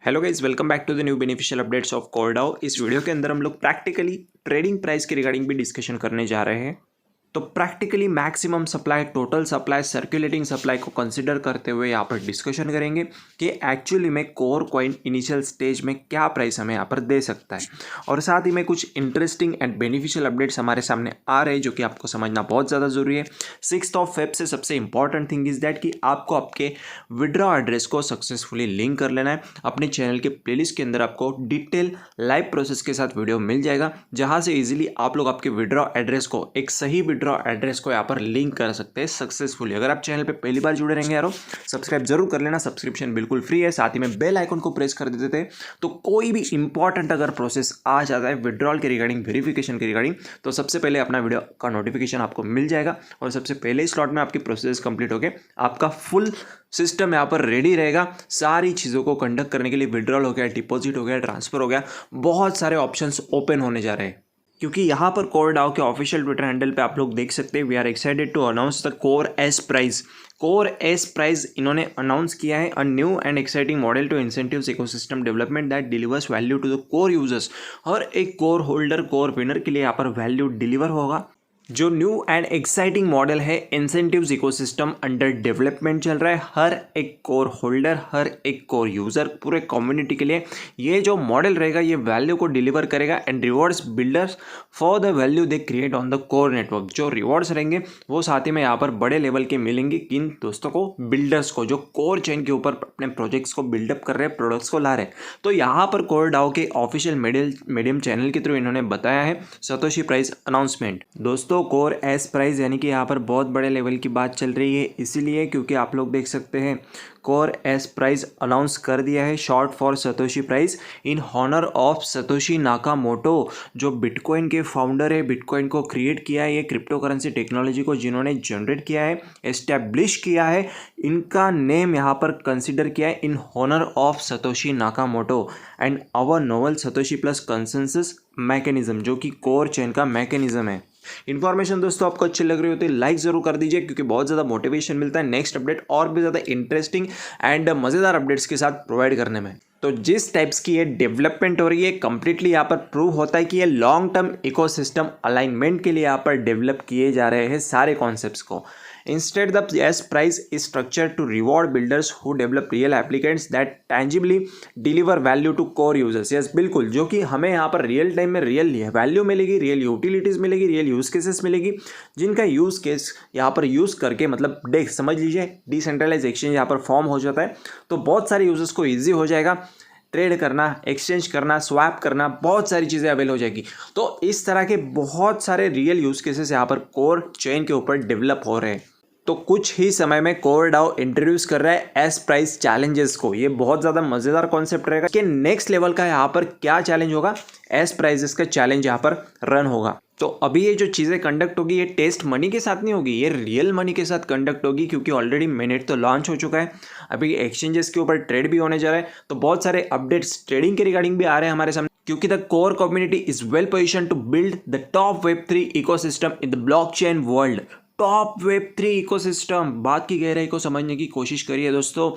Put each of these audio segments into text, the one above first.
Hello guys, welcome back to the new beneficial updates of Core DAO. इस video के अंदर हम लोग प्रैक्टिकली ट्रेडिंग प्राइस के रिगार्डिंग भी डिस्कशन करने जा रहे हैं। तो practically maximum supply, total supply, circulating supply को कंसिडर करते हुए यहाँ पर डिस्कशन करेंगे कि एक्चुअली में कोर कॉइन इनिशियल स्टेज में क्या प्राइस हमें यहाँ पर दे सकता है। और साथ ही में कुछ इंटरेस्टिंग एंड बेनिफिशियल अपडेट्स हमारे सामने आ रहे हैं जो कि आपको समझना बहुत ज़्यादा ज़रूरी है। 6 फेब से सबसे इंपॉर्टेंट थिंग इज़ दैट कि आपको आपके विड्रॉ एड्रेस को सक्सेसफुली लिंक कर लेना है। अपने चैनल के प्लेलिस्ट के अंदर आपको डिटेल लाइव प्रोसेस के साथ वीडियो मिल जाएगा, जहाँ से इजीली आप लोग आपके विड्रॉ एड्रेस को, एक सही विड्रॉ एड्रेस को यहाँ पर लिंक कर सकते हैं सक्सेसफुली। अगर आप चैनल पे पहली बार जुड़े रहेंगे यारो, सब्सक्राइब जरूर कर लेना। सब्सक्रिप्शन बिल्कुल फ्री है। साथ ही में बेल आइकन को प्रेस कर देते थे तो कोई भी इंपॉर्टेंट अगर प्रोसेस आ जाता है विड्रॉल के रिगार्डिंग, वेरिफिकेशन के रिगार्डिंग, तो सबसे पहले अपना वीडियो का नोटिफिकेशन आपको मिल जाएगा और सबसे पहले स्लॉट में आपकी प्रोसेस कंप्लीट होकर आपका फुल सिस्टम यहाँ पर रेडी रहेगा सारी चीज़ों को कंडक्ट करने के लिए। विड्रॉल हो गया, डिपॉजिट हो गया, ट्रांसफर हो गया, बहुत सारे ऑप्शंस ओपन होने जा रहे हैं। क्योंकि यहाँ पर कोरडाओ के ऑफिशियल ट्विटर हैंडल पे आप लोग देख सकते हैं, we are excited to announce the core S price. Core S price इन्होंने अनाउंस किया है, a new and exciting model to incentives ecosystem development that delivers value to the core users. हर एक कोर होल्डर, कोर विनर के लिए यहाँ पर value deliver होगा। जो न्यू एंड एक्साइटिंग मॉडल है, इंसेंटिव्स इकोसिस्टम अंडर डेवलपमेंट चल रहा है। हर एक कोर होल्डर, हर एक कोर यूज़र, पूरे कम्युनिटी के लिए ये जो मॉडल रहेगा ये वैल्यू को डिलीवर करेगा and rewards builders for the value they create on the core network. जो रिवॉर्ड्स रहेंगे वो साथ ही में यहाँ पर बड़े लेवल के मिलेंगे किन दोस्तों को, बिल्डर्स को, जो कोर चेन के ऊपर अपने प्रोजेक्ट्स को बिल्डअप कर रहे हैं, प्रोडक्ट्स को ला रहे हैं। तो यहाँ पर कोरडाओ के ऑफिशियल मीडियम चैनल के थ्रू इन्होंने बताया है सतोशी प्राइस अनाउंसमेंट। दोस्तों कोर एस प्राइस यानी कि यहाँ पर बहुत बड़े लेवल की बात चल रही है, इसीलिए क्योंकि आप लोग देख सकते हैं कोर एस प्राइस अनाउंस कर दिया है, short for Satoshi price, in honour of Satoshi Nakamoto, जो बिटकॉइन के फाउंडर है, बिटकॉइन को क्रिएट किया है, ये क्रिप्टो करेंसी टेक्नोलॉजी को जिन्होंने जनरेट किया है, एस्टेब्लिश किया है, इनका नेम यहाँ पर कंसिडर किया है, in honour of Satoshi Nakamoto and our novel Satoshi plus consensus mechanism, जो कि कोर चेन का मैकेनिज्म है। इन्फॉर्मेशन दोस्तों आपको अच्छी लग रही होती है लाइक जरूर कर दीजिए, क्योंकि बहुत ज़्यादा मोटिवेशन मिलता है नेक्स्ट अपडेट और भी ज़्यादा इंटरेस्टिंग एंड मज़ेदार अपडेट्स के साथ प्रोवाइड करने में। तो जिस टाइप्स की ये डेवलपमेंट हो रही है, कंप्लीटली यहाँ पर प्रूव होता है कि ये लॉन्ग टर्म इकोसिस्टम अलाइनमेंट के लिए यहाँ पर डेवलप किए जा रहे हैं सारे कॉन्सेप्ट्स को। Instead, the S price is structured to reward builders who develop real applicants that tangibly deliver value to core users. Yes, बिल्कुल, जो कि हमें यहाँ पर रियल टाइम में रियल वैल्यू मिलेगी, रियल यूटिलिटीज़ मिलेगी, रियल यूज़ केसेस मिलेगी, जिनका यूज़ केस यहाँ पर यूज़ करके, मतलब देख समझ लीजिए डिसेंट्रलाइज एक्सचेंज यहाँ पर फॉर्म हो जाता है, तो बहुत सारे यूजर्स को ईजी हो जाएगा ट्रेड करना, एक्सचेंज करना, स्वैप करना, बहुत सारी चीज़ें अवेल हो जाएगी। तो इस तरह के बहुत सारे रियल यूज़ केसेस यहाँ पर कोर चेन के ऊपर डेवलप हो रहे हैं। तो कुछ ही समय में कोरडाओ इंट्रोड्यूस कर रहा है एस प्राइस चैलेंजेस को। ये बहुत ज़्यादा मज़ेदार कॉन्सेप्ट रहेगा कि नेक्स्ट लेवल का यहाँ पर क्या चैलेंज होगा, एस प्राइजेस का चैलेंज यहाँ पर रन होगा। तो अभी ये जो चीज़ें कंडक्ट होगी ये टेस्ट मनी के साथ नहीं होगी, ये रियल मनी के साथ कंडक्ट होगी, क्योंकि ऑलरेडी मिनट तो लॉन्च हो चुका है, अभी एक्सचेंजेस के ऊपर ट्रेड भी होने जा रहा है। तो बहुत सारे अपडेट्स ट्रेडिंग के रिगार्डिंग भी आ रहे हैं हमारे सामने, क्योंकि the core community is well position to build the top Web3 ecosystem in the blockchain world. Top Web3 ecosystem, बात की गहराई को समझने की कोशिश करिए दोस्तों।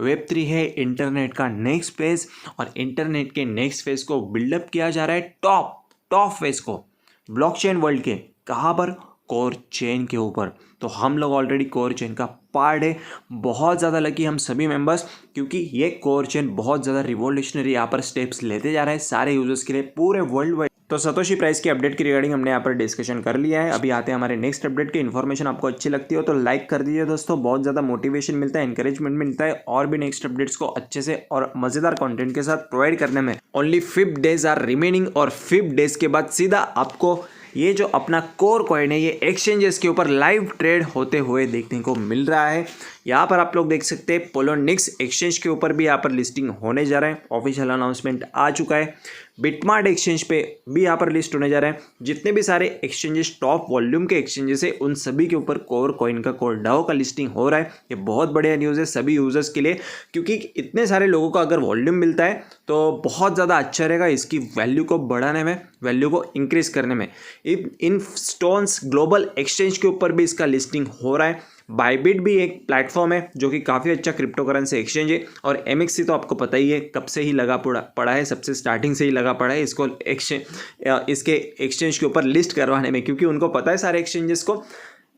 Web3 है इंटरनेट का नेक्स्ट फेज, और इंटरनेट के नेक्स्ट फेज को बिल्डअप किया जा रहा है टॉप फेज को ब्लॉकचेन वर्ल्ड के, कहाँ पर, कोर चेन के ऊपर। तो हम लोग ऑलरेडी कोर चेन का पार्ट है, बहुत ज़्यादा लकी हम सभी मेंबर्स, क्योंकि ये कोर चेन बहुत ज़्यादा रिवोल्यूशनरी यहाँ पर स्टेप्स लेते जा रहा है सारे यूजर्स के लिए पूरे वर्ल्ड वाइड। तो सतोशी प्राइस की अपडेट की रिगार्डिंग हमने यहाँ पर डिस्कशन कर लिया है। अभी आते हैं हमारे नेक्स्ट अपडेट की। इन्फॉर्मेशन आपको अच्छी लगती हो तो लाइक कर दीजिए दोस्तों, बहुत ज़्यादा मोटिवेशन मिलता है, इंकरेजमेंट मिलता है और भी नेक्स्ट अपडेट्स को अच्छे से और मज़ेदार कंटेंट के साथ प्रोवाइड करने में। ओनली 5 डेज आर रिमेनिंग, और 5 डेज के बाद सीधा आपको ये जो अपना कोर कॉइन है ये एक्सचेंजेस के ऊपर लाइव ट्रेड होते हुए देखने को मिल रहा है। यहाँ पर आप लोग देख सकते हैं पोलोनिक्स एक्सचेंज के ऊपर भी यहाँ पर लिस्टिंग होने जा रहा है, ऑफिशियल अनाउंसमेंट आ चुका है। बिटमार्ट एक्सचेंज पे भी यहाँ पर लिस्ट होने जा रहे हैं। जितने भी सारे एक्सचेंजेस टॉप वॉल्यूम के एक्सचेंजेस है उन सभी के ऊपर कोर कॉइन का, कोरडाओ का लिस्टिंग हो रहा है। ये बहुत बढ़िया न्यूज़ है सभी यूजर्स के लिए, क्योंकि इतने सारे लोगों को अगर वॉल्यूम मिलता है तो बहुत ज़्यादा अच्छा रहेगा इसकी वैल्यू को बढ़ाने में, वैल्यू को इंक्रीज करने में। इन स्टोन्स ग्लोबल एक्सचेंज के ऊपर भी इसका लिस्टिंग हो रहा है। बाइबिट भी एक प्लेटफॉर्म है जो कि काफ़ी अच्छा क्रिप्टो करेंसी एक्सचेंज है। और MXC तो आपको पता ही है कब से ही लगा पड़ा है, सबसे स्टार्टिंग से ही लगा पड़ा है इसको इसके एक्सचेंज के ऊपर लिस्ट करवाने में, क्योंकि उनको पता है सारे एक्सचेंजेस को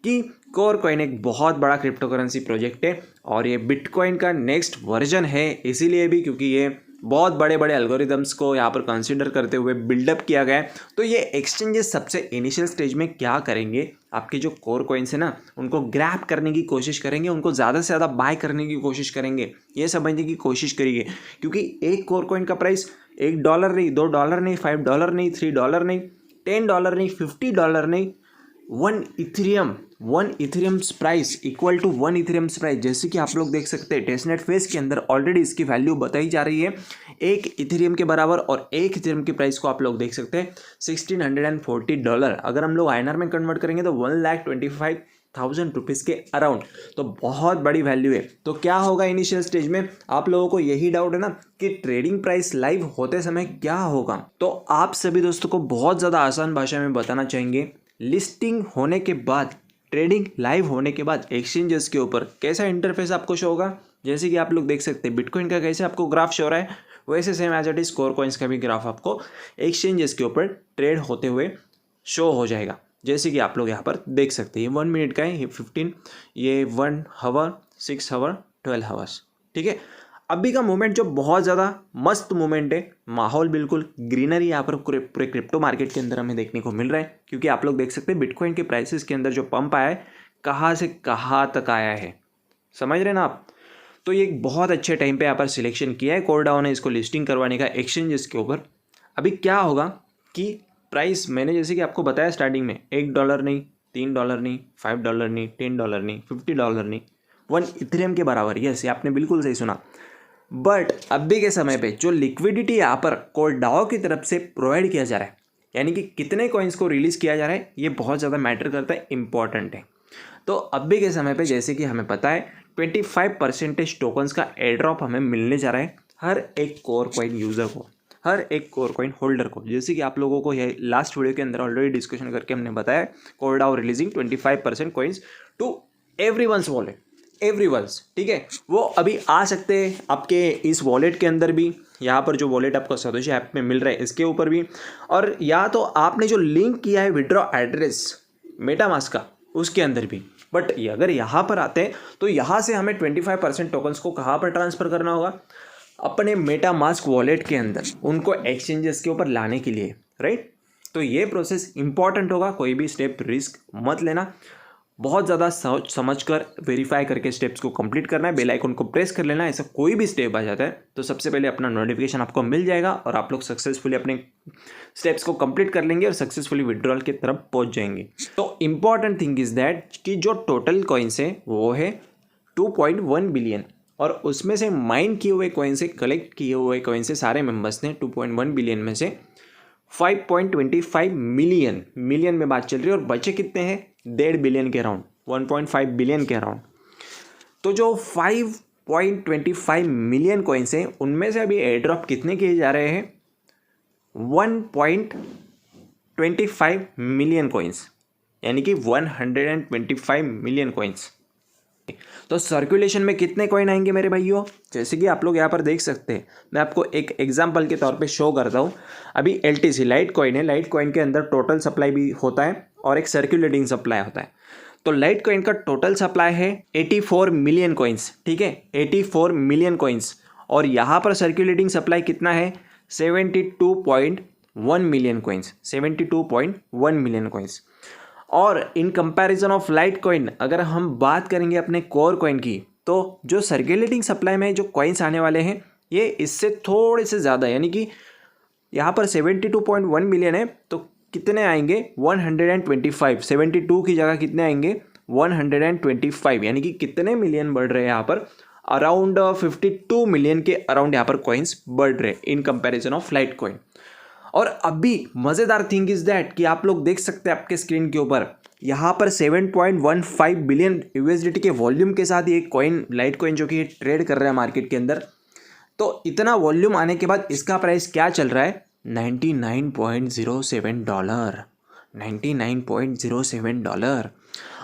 कि कोर कॉइन एक बहुत बड़ा क्रिप्टो करेंसी प्रोजेक्ट है और ये बिटकॉइन का नेक्स्ट वर्जन है। इसीलिए भी क्योंकि ये बहुत बड़े बड़े एल्गोरिदम्स को यहाँ पर कंसीडर करते हुए बिल्डअप किया गया है। तो ये एक्सचेंजेस सबसे इनिशियल स्टेज में क्या करेंगे, आपके जो कोर कॉइन्स है ना उनको ग्रैब करने की कोशिश करेंगे, उनको ज़्यादा से ज़्यादा बाय करने की कोशिश करेंगे, ये समझने की कोशिश करिए। क्योंकि एक कोर कॉइन का प्राइस $1 नहीं, $2 नहीं, $5 नहीं, $3 नहीं, $10 नहीं, $50 नहीं, one Ethereum price equal to 1 Ethereum price. जैसे कि आप लोग देख सकते हैं टेस्टनेट फेज के अंदर ऑलरेडी इसकी वैल्यू बताई जा रही है 1 इथेरियम के बराबर, और 1 इथेरियम की प्राइस को आप लोग देख सकते हैं $1640। अगर हम लोग INR में कन्वर्ट करेंगे तो 1,25,000 रुपीज़ के अराउंड, तो बहुत बड़ी वैल्यू है। तो क्या होगा इनिशियल स्टेज में, आप लोगों को यही डाउट है ना कि ट्रेडिंग प्राइस लाइव होते समय क्या होगा, तो आप सभी दोस्तों को बहुत ज़्यादा आसान भाषा में बताना चाहेंगे। लिस्टिंग होने के बाद, ट्रेडिंग लाइव होने के बाद एक्सचेंजेस के ऊपर कैसा इंटरफेस आपको शो होगा, जैसे कि आप लोग देख सकते हैं बिटकॉइन का कैसे आपको ग्राफ शो हो रहा है, वैसे same as it is core coins का भी ग्राफ आपको एक्सचेंजेस के ऊपर ट्रेड होते हुए शो हो जाएगा। जैसे कि आप लोग यहाँ पर देख सकते हैं ये 1 मिनट का है, ये 15, ये 1 आवर, 6 आवर, 12 आवर्स, ठीक है। अभी का मूवमेंट जो बहुत ज़्यादा मस्त मूवमेंट है, माहौल बिल्कुल ग्रीनरी यहाँ पर पूरे क्रिप्टो मार्केट के अंदर हमें देखने को मिल रहा है। क्योंकि आप लोग देख सकते हैं बिटकॉइन के प्राइसेस के अंदर जो पंप आया है कहाँ से कहाँ तक आया है, समझ रहे ना आप। तो ये एक बहुत अच्छे टाइम पे यहाँ पर सिलेक्शन किया है कोरडाओ ने इसको लिस्टिंग करवाने का एक्सचेंजेस के ऊपर। अभी क्या होगा कि प्राइस मैंने जैसे कि आपको बताया स्टार्टिंग में $1 नहीं, $3 नहीं, $5 नहीं, $10 नहीं, $50 नहीं, 1 इथेरियम के बराबर। यस, ये आपने बिल्कुल सही सुना। बट अभी के समय पे जो लिक्विडिटी यहाँ पर कोरडाओ की तरफ से प्रोवाइड किया जा रहा है, यानी कि कितने कॉइन्स को रिलीज़ किया जा रहा है, ये बहुत ज़्यादा मैटर करता है, इंपॉर्टेंट है। तो अभी के समय पे जैसे कि हमें पता है 25% टोकन्स का एयर ड्रॉप हमें मिलने जा रहा है हर एक कोर कॉइन यूज़र को, हर एक कोर कॉइन होल्डर को। जैसे कि आप लोगों को ये लास्ट वीडियो के अंदर ऑलरेडी डिस्कशन करके हमने बताया Core DAO releasing 25% coins to everyone's wallet, everyone's, ठीक है। वो अभी आ सकते हैं आपके इस वॉलेट के अंदर भी, यहाँ पर जो वॉलेट आपको सतोशी ऐप में मिल रहा है इसके ऊपर भी, और या तो आपने जो लिंक किया है विड्रॉ एड्रेस मेटामास्क का उसके अंदर भी। बट अगर यहाँ पर आते हैं तो यहाँ से हमें 25% टोकन्स को कहाँ पर ट्रांसफ़र करना होगा, अपने मेटामास्क वॉलेट के अंदर, उनको एक्सचेंजेस के ऊपर लाने के लिए, राइट। तो ये प्रोसेस इंपॉर्टेंट होगा, कोई भी स्टेप रिस्क मत लेना, बहुत ज़्यादा सोच समझ कर वेरीफाई करके स्टेप्स को कंप्लीट करना है, बेल आइकन को प्रेस कर लेना। ऐसा कोई भी स्टेप आ जाता है तो सबसे पहले अपना नोटिफिकेशन आपको मिल जाएगा और आप लोग सक्सेसफुली अपने स्टेप्स को कंप्लीट कर लेंगे और सक्सेसफुली विड्रॉल की तरफ पहुंच जाएंगे। तो इम्पॉर्टेंट थिंग इज़ दैट कि जो टोटल कॉइन्स है वो है 2.1 बिलियन, और उसमें से माइन किए हुए कॉइन से, कलेक्ट किए हुए कॉइन से सारे मेंबर्स ने 2.1 बिलियन में से 5.25 मिलियन में बात चल रही है, और बचे कितने हैं 1.5 बिलियन के अराउंड, 1.5 बिलियन के अराउंड। तो जो 5.25 मिलियन कॉइन्स हैं उनमें से अभी एयर ड्रॉप कितने किए जा रहे हैं, 1.25 मिलियन कॉइन्स, यानी कि 125 मिलियन कॉइन्स। तो सर्कुलेशन में कितने कॉइन आएंगे मेरे भाइयों, जैसे कि आप लोग यहाँ पर देख सकते हैं, मैं आपको एक एग्जांपल के तौर पे शो करता हूँ। अभी LTC लाइट कॉइन है, लाइट कॉइन के अंदर टोटल सप्लाई भी होता है और एक सर्कुलेटिंग सप्लाई होता है। तो लाइट कॉइन का टोटल सप्लाई है 84 मिलियन कॉइन्स, ठीक है, 84 मिलियन कॉइन्स, और यहाँ पर सर्कुलेटिंग सप्लाई कितना है 72.1 मिलियन कॉइन्स, 72.1 मिलियन कॉइन्स। और in comparison of light coin अगर हम बात करेंगे अपने कोर कॉइन की, तो जो सर्कुलेटिंग सप्लाई में जो कॉइन्स आने वाले हैं ये इससे थोड़े से ज़्यादा, यानी कि यहाँ पर 72.1 मिलियन है तो कितने आएंगे 125, 72 की जगह कितने आएंगे 125, यानी कि कितने मिलियन बढ़ रहे हैं यहाँ पर, अराउंड 52 मिलियन के अराउंड यहाँ पर कॉइन्स बढ़ रहे in comparison of light coin. और अभी मज़ेदार थिंग इज़ दैट कि आप लोग देख सकते हैं आपके स्क्रीन के ऊपर, यहाँ पर 7.15 बिलियन USDT के वॉल्यूम के साथ ये कॉइन, लाइट कॉइन जो कि ट्रेड कर रहा है मार्केट के अंदर। तो इतना वॉल्यूम आने के बाद इसका प्राइस क्या चल रहा है, $99.07, $99.07।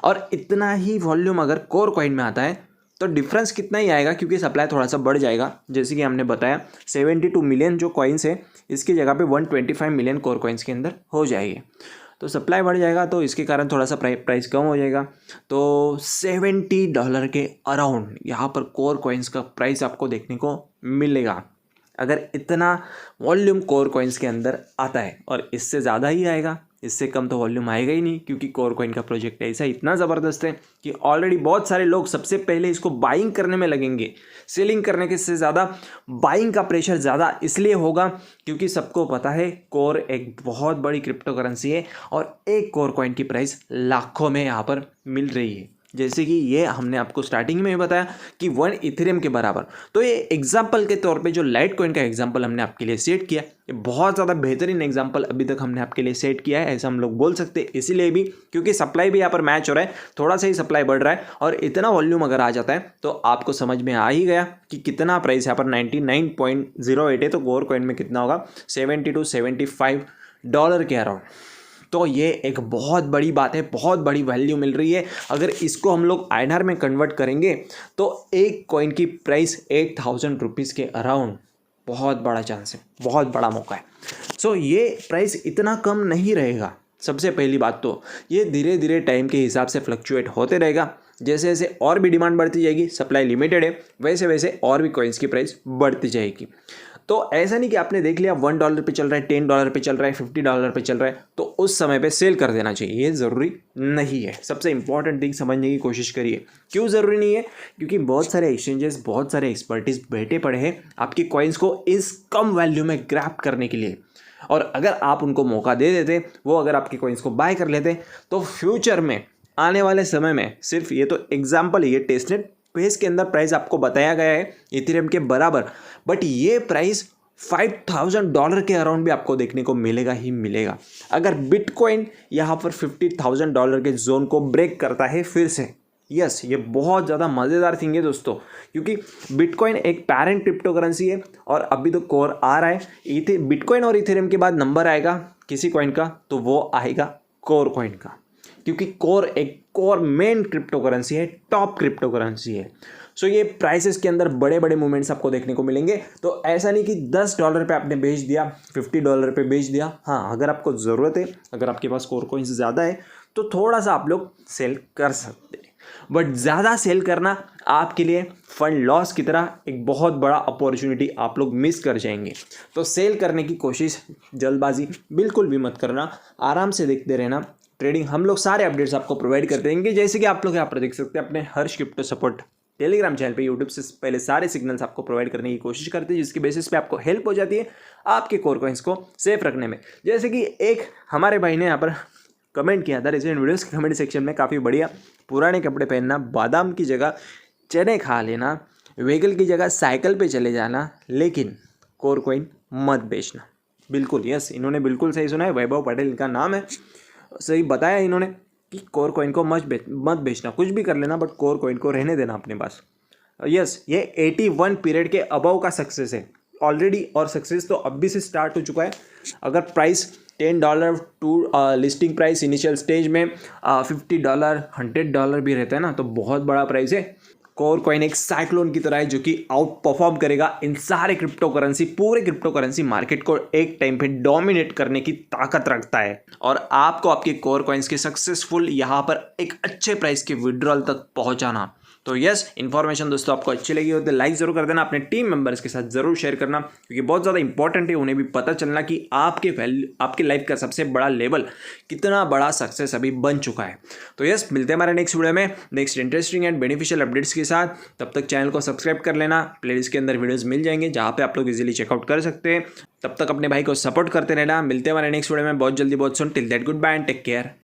और इतना ही वॉल्यूम अगर कोर कॉइन में आता है तो डिफरेंस कितना ही आएगा, क्योंकि सप्लाई थोड़ा सा बढ़ जाएगा। जैसे कि हमने बताया 72 मिलियन जो कॉइन्स है इसकी जगह पे 125 मिलियन कोर कॉइन्स के अंदर हो जाएगी। तो सप्लाई बढ़ जाएगा तो इसके कारण थोड़ा सा प्राइस कम हो जाएगा। तो $70 के अराउंड यहाँ पर कोर कॉइन्स का प्राइस आपको देखने को मिलेगा अगर इतना वॉल्यूम कोर कॉइन्स के अंदर आता है। और इससे ज़्यादा ही आएगा, इससे कम तो वॉल्यूम आएगा ही नहीं, क्योंकि कोर कॉइन का प्रोजेक्ट ऐसा इतना ज़बरदस्त है कि ऑलरेडी बहुत सारे लोग सबसे पहले इसको बाइंग करने में लगेंगे। सेलिंग करने के से ज़्यादा बाइंग का प्रेशर ज़्यादा इसलिए होगा क्योंकि सबको पता है कोर एक बहुत बड़ी क्रिप्टो करेंसी है और एक कोर कॉइन की प्राइस लाखों में यहाँ पर मिल रही है। जैसे कि ये हमने आपको स्टार्टिंग में ही बताया कि 1 इथेरियम के बराबर। तो ये एग्जाम्पल के तौर पे जो लाइट कॉइन का एग्जाम्पल हमने आपके लिए सेट किया, ये बहुत ज़्यादा बेहतरीन एग्जाम्पल अभी तक हमने आपके लिए सेट किया है, ऐसा हम लोग बोल सकते हैं। इसीलिए भी क्योंकि सप्लाई भी यहाँ पर मैच हो रहा है, थोड़ा सा ही सप्लाई बढ़ रहा है और इतना वॉल्यूम अगर आ जाता है तो आपको समझ में आ ही गया कि कितना प्राइस यहाँ पर 99.08 है। तो कोर कॉइन में कितना होगा, $70 to $75 के अराउंड। तो ये एक बहुत बड़ी बात है, बहुत बड़ी वैल्यू मिल रही है। अगर इसको हम लोग INR में कन्वर्ट करेंगे तो एक कॉइन की प्राइस 8,000 रुपीज़ के अराउंड, बहुत बड़ा चांस है, बहुत बड़ा मौका है। सो ये प्राइस इतना कम नहीं रहेगा। सबसे पहली बात तो ये धीरे धीरे टाइम के हिसाब से फ्लक्चुएट होते रहेगा। जैसे जैसे और भी डिमांड बढ़ती जाएगी, सप्लाई लिमिटेड है, वैसे वैसे और भी कॉइन्स की प्राइस बढ़ती जाएगी। तो ऐसा नहीं कि आपने देख लिया $1 पे चल रहा है, $10 पे चल रहा है, $50 पे चल रहा है तो उस समय पे सेल कर देना चाहिए, ये ज़रूरी नहीं है। सबसे इंपॉर्टेंट थिंग समझने की कोशिश करिए। क्यों ज़रूरी नहीं है? क्योंकि बहुत सारे एक्सचेंजेस, बहुत सारे एक्सपर्टीज बैठे पड़े हैं आपकी कॉइन्स को इस कम वैल्यू में ग्रैब करने के लिए। और अगर आप उनको मौका दे देते, वो अगर आपकी कॉइन्स को बाय कर लेते, तो फ्यूचर में आने वाले समय में, सिर्फ ये तो एग्जाम्पल है, ये टेस्टनेट पेज के अंदर प्राइस आपको बताया गया है इथेरियम के बराबर, बट ये प्राइस $5,000 के अराउंड भी आपको देखने को मिलेगा ही मिलेगा। अगर बिटकॉइन यहाँ पर $50,000 के जोन को ब्रेक करता है फिर से, यस, ये बहुत ज़्यादा मज़ेदार थिंग है दोस्तों, क्योंकि बिटकॉइन एक पैरेंट क्रिप्टो करेंसी है और अभी तो कोर आ रहा है। बिटकॉइन और इथेरियम के बाद नंबर आएगा किसी कॉइन का तो वो आएगा कोर कॉइन का, क्योंकि कोर एक कोर मेन क्रिप्टो करेंसी है, टॉप क्रिप्टो करेंसी है। सो ये प्राइसेस के अंदर बड़े बड़े मूवमेंट्स आपको देखने को मिलेंगे। तो ऐसा नहीं कि $10 पे आपने बेच दिया, $50 पे बेच दिया। हाँ, अगर आपको ज़रूरत है, अगर आपके पास कोर कॉइन्स ज़्यादा है तो थोड़ा सा आप लोग सेल कर सकते हैं, बट ज़्यादा सेल करना आपके लिए फंड लॉस की तरह एक बहुत बड़ा अपॉर्चुनिटी आप लोग मिस कर जाएंगे। तो सेल करने की कोशिश, जल्दबाजी बिल्कुल भी मत करना, आराम से देखते रहना। ट्रेडिंग हम लोग सारे अपडेट्स आपको प्रोवाइड कर देंगे, जैसे कि आप लोग यहाँ पर देख सकते हैं अपने हर्ष क्रिप्टो सपोर्ट टेलीग्राम चैनल पे यूट्यूब से पहले सारे सिग्नल्स आपको प्रोवाइड करने की कोशिश करते हैं, जिसकी बेसिस पे आपको हेल्प हो जाती है आपके कोर कॉइन्स को सेफ रखने में। जैसे कि एक हमारे भाई ने यहाँ पर कमेंट किया था रिसेंट वीडियोस के कमेंट सेक्शन में, काफ़ी बढ़िया, पुराने कपड़े पहनना, बादाम की जगह चने खा लेना, व्हीकल की जगह साइकिल पे चले जाना, लेकिन कोर कॉइन मत बेचना। बिल्कुल यस, इन्होंने बिल्कुल सही सुना है, वैभव पटेल इनका नाम है, सही बताया इन्होंने कि कोर कॉइन को मत बेचना, कुछ भी कर लेना बट कोर कॉइन को रहने देना अपने पास। यस, ये 81 पीरियड के अबव का सक्सेस है ऑलरेडी, और सक्सेस तो अभी से स्टार्ट हो चुका है। अगर price $10 to listing price initial stage में $50, $100 भी रहता है ना, तो बहुत बड़ा प्राइस है। कोर कॉइन एक साइक्लोन की तरह है जो कि आउट परफॉर्म करेगा इन सारे क्रिप्टो करेंसी, पूरे क्रिप्टो करेंसी मार्केट को एक टाइम पे डोमिनेट करने की ताकत रखता है, और आपको आपके कोर कॉइन्स के सक्सेसफुल यहाँ पर एक अच्छे प्राइस के विड्रॉल तक पहुँचाना। तो यस, इन्फॉर्मेशन दोस्तों आपको अच्छी लगी हो तो लाइक जरूर कर देना, अपने टीम मेंबर्स के साथ जरूर शेयर करना, क्योंकि बहुत ज़्यादा इंपॉर्टेंट है उन्हें भी पता चलना कि आपके लाइफ का सबसे बड़ा लेवल कितना बड़ा सक्सेस अभी बन चुका है। तो यस, मिलते हैं हमारे नेक्स्ट वीडियो में next interesting and beneficial updates के साथ। तब तक चैनल को सब्सक्राइब कर लेना, प्लेलिस्ट के अंदर वीडियोज़ मिल जाएंगे जहाँ पर आप लोग इजीली चेकआउट कर सकते हैं। तब तक अपने भाई को सपोर्ट करते रहना। मिलते हैं हमारे नेक्स्ट वीडियो में बहुत जल्दी, बहुत सुन। Till that, good bye and take care.